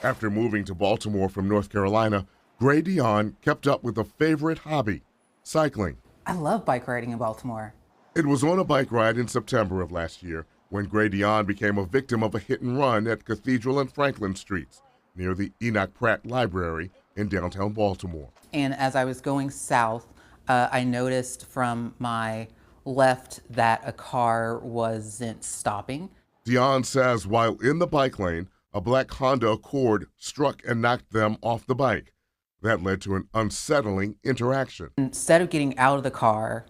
After moving to Baltimore from North Carolina, Gray Dionn kept up with a favorite hobby, cycling. I love bike riding in Baltimore. It was on a bike ride in September of last year when Gray Dionn became a victim of a hit and run at Cathedral and Franklin Streets near the Enoch Pratt Library in downtown Baltimore. And as I was going south, I noticed from my left that a car wasn't stopping. Dionn says while in the bike lane, a black Honda Accord struck and knocked them off the bike. That led to an unsettling interaction. Instead of getting out of the car,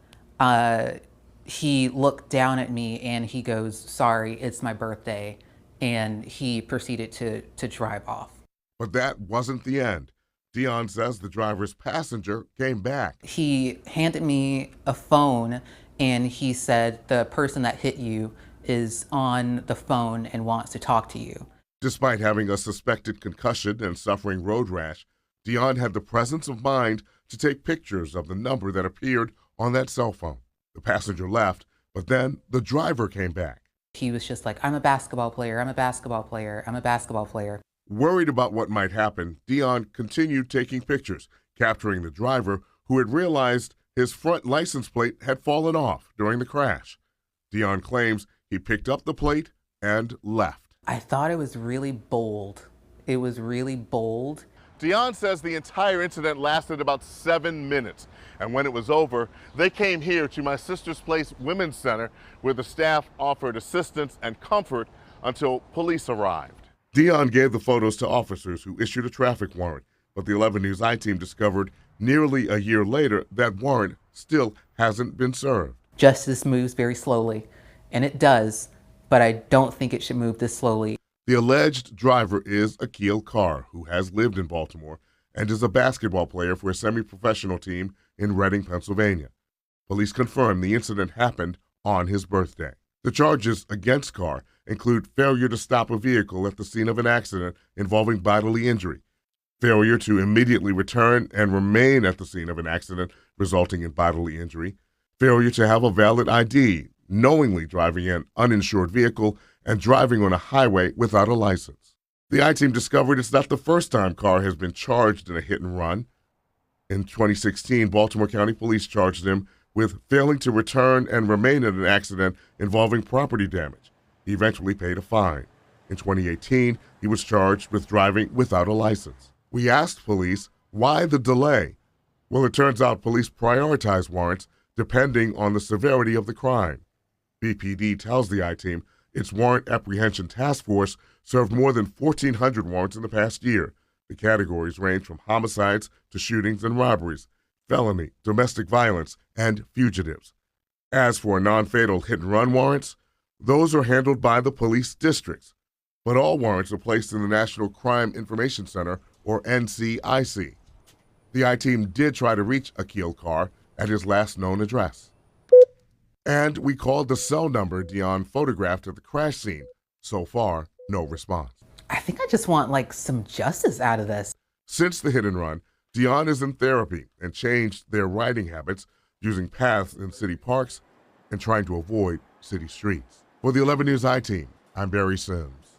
he looked down at me and he goes, "Sorry, it's my birthday." And he proceeded to drive off. But that wasn't the end. Dionn says the driver's passenger came back. He handed me a phone and he said, "The person that hit you is on the phone and wants to talk to you." Despite having a suspected concussion and suffering road rash, Dionn had the presence of mind to take pictures of the number that appeared on that cell phone. The passenger left, but then the driver came back. He was just like, "I'm a basketball player, I'm a basketball player, I'm a basketball player." Worried about what might happen, Dionn continued taking pictures, capturing the driver who had realized his front license plate had fallen off during the crash. Dionn claims he picked up the plate and left. I thought it was really bold. It was really bold. Dionn says the entire incident lasted about 7 minutes, and when it was over, they came here to my sister's place Women's Center, where the staff offered assistance and comfort until police arrived. Dionn gave the photos to officers who issued a traffic warrant, but the 11 News I-team discovered nearly a year later that warrant still hasn't been served. Justice moves very slowly, and it does, but I don't think it should move this slowly. The alleged driver is Akil Carr, who has lived in Baltimore and is a basketball player for a semi-professional team in Reading, Pennsylvania. Police confirm the incident happened on his birthday. The charges against Carr include failure to stop a vehicle at the scene of an accident involving bodily injury, failure to immediately return and remain at the scene of an accident resulting in bodily injury, failure to have a valid ID, knowingly driving an uninsured vehicle, and driving on a highway without a license. The I-team discovered it's not the first time Carr has been charged in a hit and run. In 2016, Baltimore County Police charged him with failing to return and remain in an accident involving property damage. He eventually paid a fine. In 2018, he was charged with driving without a license. We asked police, why the delay? Well, it turns out police prioritize warrants depending on the severity of the crime. BPD tells the I-team its warrant apprehension task force served more than 1,400 warrants in the past year. The categories range from homicides to shootings and robberies, felony, domestic violence, and fugitives. As for non-fatal hit-and-run warrants, those are handled by the police districts. But all warrants are placed in the National Crime Information Center, or NCIC. The I-team did try to reach Akil Carr at his last known address. And we called the cell number Dionn photographed at the crash scene. So far, no response. I think I just want some justice out of this. Since the hit and run, Dionn is in therapy and changed their riding habits, using paths in city parks and trying to avoid city streets. For the 11 News I-team, I'm Barry Sims.